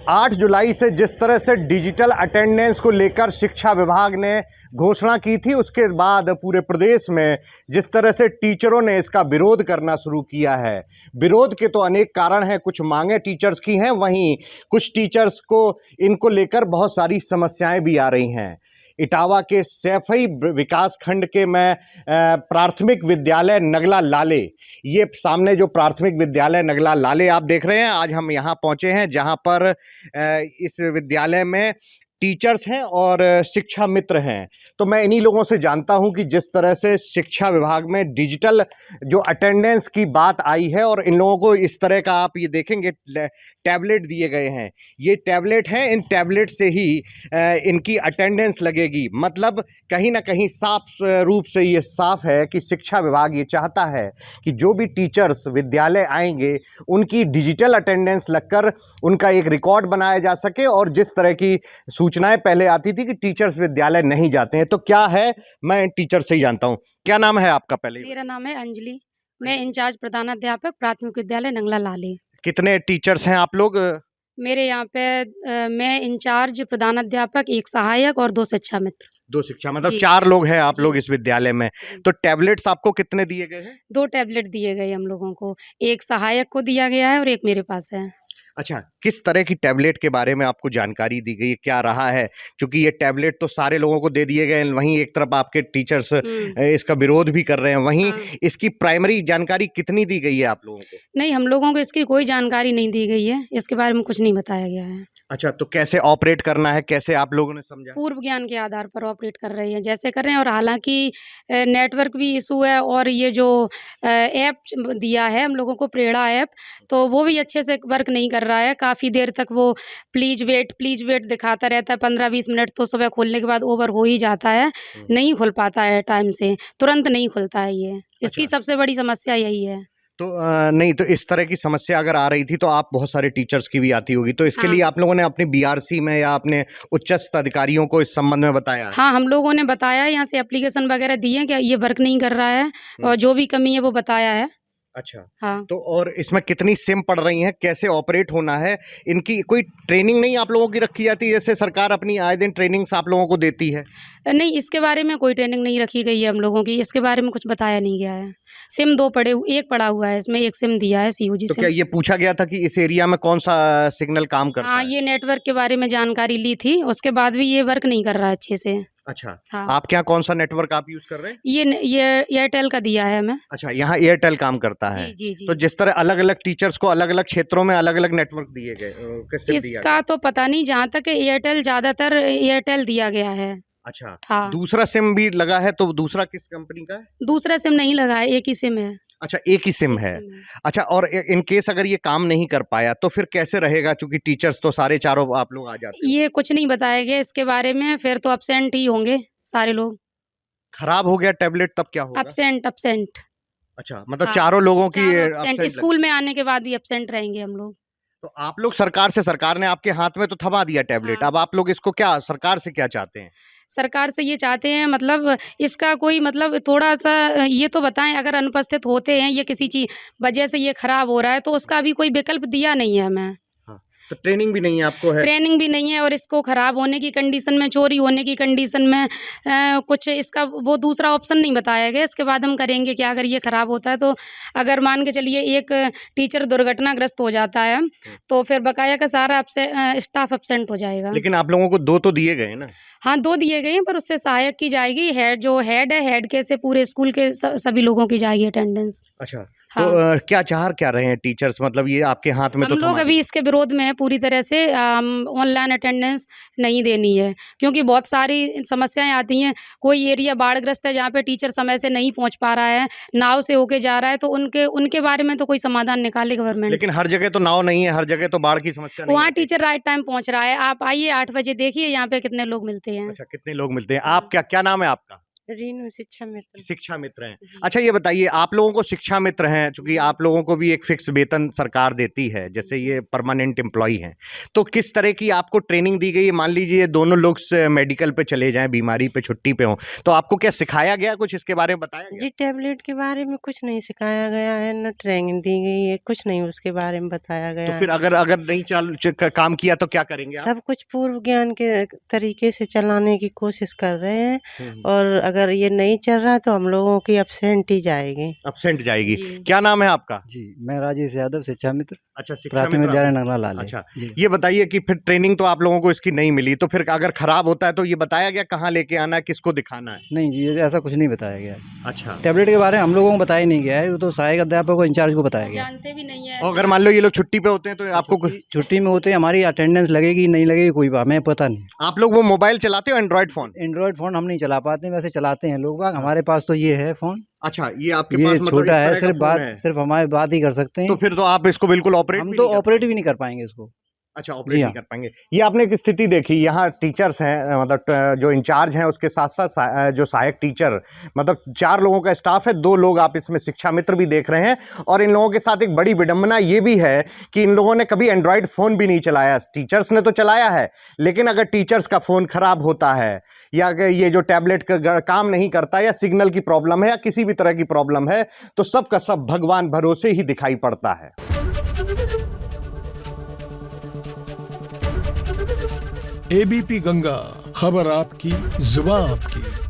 8 जुलाई से जिस तरह से डिजिटल अटेंडेंस को लेकर शिक्षा विभाग ने घोषणा की थी, उसके बाद पूरे प्रदेश में जिस तरह से टीचरों ने इसका विरोध करना शुरू किया है। विरोध के तो अनेक कारण हैं, कुछ मांगे टीचर्स की हैं, वहीं कुछ टीचर्स को इनको लेकर बहुत सारी समस्याएं भी आ रही हैं। इटावा के सैफई विकास खंड के मैं प्राथमिक विद्यालय नगला लाले, ये सामने जो प्राथमिक विद्यालय नगला लाले आप देख रहे हैं, आज हम यहाँ पहुँचे हैं जहाँ पर इस विद्यालय में टीचर्स हैं और शिक्षा मित्र हैं। तो मैं इन्हीं लोगों से जानता हूं कि जिस तरह से शिक्षा विभाग में डिजिटल जो अटेंडेंस की बात आई है और इन लोगों को इस तरह का आप ये देखेंगे टैबलेट दिए गए हैं, ये टैबलेट हैं, इन टैबलेट से ही इनकी अटेंडेंस लगेगी। मतलब कहीं ना कहीं साफ रूप से ये साफ है कि शिक्षा विभाग ये चाहता है कि जो भी टीचर्स विद्यालय आएंगे उनकी डिजिटल अटेंडेंस लगकर उनका एक रिकॉर्ड बनाया जा सके। और जिस तरह की सूचनाएं पहले आती थी कि टीचर्स विद्यालय नहीं जाते हैं, तो क्या है, मैं टीचर से ही जानता हूं। क्या नाम है आपका? पहले मेरा नाम है अंजलि, मैं इंचार्ज प्रधानाध्यापक प्राथमिक विद्यालय नंगला लाले। कितने टीचर्स हैं आप लोग? मेरे यहाँ पे मैं इंचार्ज प्रधानाध्यापक, एक सहायक और 2 शिक्षा मित्र। 2 शिक्षा मतलब 4 लोग हैं आप लोग इस विद्यालय में। तो टैबलेट्स आपको कितने दिए गए हैं? 2 टैबलेट दिए गए हम लोगों को, एक सहायक को दिया गया है और एक मेरे पास है। अच्छा, किस तरह की टैबलेट के बारे में आपको जानकारी दी गई, क्या रहा है? क्योंकि ये टैबलेट तो सारे लोगों को दे दिए गए हैं, वहीं एक तरफ आपके टीचर्स इसका विरोध भी कर रहे हैं, वहीं इसकी प्राइमरी जानकारी कितनी दी गई है आप लोगों को? नहीं, हम लोगों को इसकी कोई जानकारी नहीं दी गई है, इसके बारे में कुछ नहीं बताया गया है। अच्छा, तो कैसे ऑपरेट करना है, कैसे आप लोगों ने समझा? पूर्व ज्ञान के आधार पर ऑपरेट कर रहे हैं, जैसे कर रहे हैं। और हालांकि नेटवर्क भी इशू है, और ये जो ऐप दिया है हम लोगों को, प्रेरणा ऐप, तो वो भी अच्छे से वर्क नहीं कर रहा है। काफ़ी देर तक वो प्लीज़ वेट दिखाता रहता है, 15-20 मिनट तो सुबह खोलने के बाद ओवर हो ही जाता है, नहीं खुल पाता है टाइम से, तुरंत नहीं खुलता है ये। इसकी सबसे बड़ी समस्या यही है। तो नहीं, तो इस तरह की समस्या अगर आ रही थी तो आप बहुत सारे टीचर्स की भी आती होगी, तो इसके लिए आप लोगों ने अपने बीआरसी में या अपने उच्चस्थ अधिकारियों को इस संबंध में बताया? हाँ, हम लोगों ने बताया, यहाँ से एप्लीकेशन वगैरह दिए कि ये वर्क नहीं कर रहा है, और जो भी कमी है वो बताया है। अच्छा, हाँ। तो और इसमें कितनी सिम पड़ रही हैं, कैसे ऑपरेट होना है, इनकी कोई ट्रेनिंग नहीं आप लोगों की रखी जाती, जैसे सरकार अपनी आए दिन ट्रेनिंग्स आप लोगों को देती है? नहीं, इसके बारे में कोई ट्रेनिंग नहीं रखी गई है हम लोगों की, इसके बारे में कुछ बताया नहीं गया है। सिम 2 एक पड़ा हुआ है, इसमें एक सिम दिया है, सीओजी तो सिम। क्या ये पूछा गया था कि इस एरिया में कौन सा सिग्नल काम करता हाँ, है? ये नेटवर्क के बारे में जानकारी ली थी, उसके बाद भी ये वर्क नहीं कर रहा है अच्छे से। अच्छा, हाँ। आपके यहाँ कौन सा नेटवर्क आप यूज कर रहे हैं? ये एयरटेल का दिया है हमें। अच्छा, यहाँ एयरटेल काम करता है। जी। तो जिस तरह अलग अलग टीचर्स को अलग अलग क्षेत्रों में अलग अलग नेटवर्क दिए गए, इसका तो पता नहीं, जहाँ तक एयरटेल, ज़्यादातर एयरटेल दिया गया है। अच्छा, हाँ। दूसरा सिम भी लगा है, तो दूसरा किस कंपनी का है? दूसरा सिम नहीं लगा है, एक ही सिम है। अच्छा, एक ही सिम है। अच्छा, और इन केस अगर ये काम नहीं कर पाया तो फिर कैसे रहेगा, चूंकि टीचर्स तो सारे चारों आप लोग आ जाते हैं? ये कुछ नहीं बताया गया इसके बारे में, फिर तो अब्सेंट ही होंगे सारे लोग। खराब हो गया टैबलेट तब क्या होगा? अब्सेंट। अच्छा, मतलब हाँ, चारों लोगों की अब्सेंट, स्कूल में आने के बाद भी अब्सेंट रहेंगे हम लोग। तो आप लोग सरकार ने आपके हाथ में तो थमा दिया टैबलेट, अब आप लोग इसको क्या, सरकार से क्या चाहते हैं? सरकार से ये चाहते हैं, मतलब इसका कोई मतलब थोड़ा सा ये तो बताएं, अगर अनुपस्थित होते हैं, ये किसी चीज वजह से ये खराब हो रहा है, तो उसका भी कोई विकल्प दिया नहीं है हमें। हाँ, तो ट्रेनिंग भी नहीं है आपको? है ट्रेनिंग भी नहीं है, और इसको खराब होने की कंडीशन में, चोरी होने की कंडीशन में कुछ इसका वो दूसरा ऑप्शन नहीं बताया गया। इसके बाद हम करेंगे क्या अगर ये खराब होता है तो? अगर मान के चलिए एक टीचर दुर्घटनाग्रस्त हो जाता है, तो फिर बकाया का सारा स्टाफ एब्सेंट हो जाएगा। लेकिन आप लोगों को 2 तो दिए गए ना? हाँ, 2 दिए गए हैं, पर उससे सहायक की जाएगी, जो हेड है, हेड के से पूरे स्कूल के सभी लोगों की जाएगी अटेंडेंस। अच्छा, हाँ। तो क्या रहे हैं टीचर्स, मतलब ये आपके हाथ में? हम लोग अभी इसके विरोध में हैं पूरी तरह से। ऑनलाइन अटेंडेंस नहीं देनी है, क्योंकि बहुत सारी समस्याएं आती हैं। कोई एरिया बाढ़ग्रस्त है जहाँ पे टीचर समय से नहीं पहुँच पा रहा है, नाव से होके जा रहा है, तो उनके बारे में तो कोई समाधान निकाले गवर्नमेंट। लेकिन हर जगह तो नाव नहीं है, हर जगह तो बाढ़ की समस्या नहीं वहाँ आती। टीचर राइट टाइम पहुँच रहा है। आप आइए 8 बजे, देखिए यहाँ पे कितने लोग मिलते हैं। अच्छा, कितने लोग मिलते हैं? आप क्या नाम है आपका? रीनू शिक्षा मित्र। शिक्षा मित्र हैं। अच्छा ये बताइए, आप लोगों को शिक्षा मित्र हैं, चूंकि आप लोगों को भी एक फिक्स वेतन सरकार देती है, जैसे ये परमानेंट एम्प्लॉय हैं, तो किस तरह की आपको ट्रेनिंग दी गई है? मान लीजिए दोनों लोग मेडिकल पे चले जाएं, बीमारी पे छुट्टी पे हों, तो आपको क्या सिखाया गया, कुछ इसके बारे में बताया गया? जी टैबलेट के बारे में कुछ नहीं सिखाया गया है, न ट्रेनिंग दी गई है, कुछ नहीं उसके बारे में बताया गया तो फिर अगर अगर नहीं काम किया तो क्या करेंगे आप? सब कुछ पूर्व ज्ञान के तरीके से चलाने की कोशिश कर रहे हैं, और अगर ये नहीं चल रहा है तो हम लोगों की अब्सेंट ही जाएगी। अब्सेंट जाएगी। क्या नाम है आपका? जी, मैं राजेश यादव, शिक्षा मित्र, अच्छा, शिक्षा प्राथमिक मित्र विद्यालय आप- नगला लाल है। अच्छा, जी। ये बताइए कि फिर ट्रेनिंग तो आप लोगों को इसकी नहीं मिली, तो फिर अगर खराब होता है तो ये बताया गया कहाँ लेके आना है, किसको दिखाना है? नहीं जी, ऐसा कुछ नहीं बताया गया है। अच्छा, टैबलेट के बारे में हम लोगों को बताया नहीं गया है, वो तो सहायक अध्यापक को, इंचार्ज को बताया गया है। जानते भी नहीं है। और अगर मान लो ये लोग छुट्टी पे होते हैं तो आपको छुट्टी में होते हमारी अटेंडेंस लगेगी नहीं लगेगी कोई बात हमें पता नहीं। आप लोग वो मोबाइल चलाते हो, एंड्रॉइड फोन? एंड्रॉयड फ़ोन हम नहीं चला पाते, वैसे चलाते हैं लोग बाग, हमारे पास तो ये है फ़ोन, अच्छा, ये आपके ये पास मतलब छोटा इस है, तरह का सिर्फ फोन बात है। सिर्फ हमारे बात ही कर सकते तो हैं। फिर तो आप इसको बिल्कुल ऑपरेट हम भी तो नहीं कर ऑपरेट पाएंगे। भी नहीं कर पाएंगे इसको। अच्छा, जी ऑपरेट नहीं हाँ। कर पाएंगे। ये आपने एक स्थिति देखी, यहाँ टीचर्स हैं, मतलब जो इंचार्ज हैं, उसके साथ साथ जो सहायक टीचर, मतलब 4 लोगों का स्टाफ है, 2 लोग आप इसमें शिक्षा मित्र भी देख रहे हैं। और इन लोगों के साथ एक बड़ी विडंबना ये भी है कि इन लोगों ने कभी एंड्रॉयड फ़ोन भी नहीं चलाया। टीचर्स ने तो चलाया है, लेकिन अगर टीचर्स का फ़ोन ख़राब होता है, या अगर ये जो टैबलेट का काम नहीं करता, या सिग्नल की प्रॉब्लम है, या किसी भी तरह की प्रॉब्लम है, तो सब का सब भगवान भरोसे ही दिखाई पड़ता है। एबीपी गंगा, खबर आपकी, जुबान आपकी।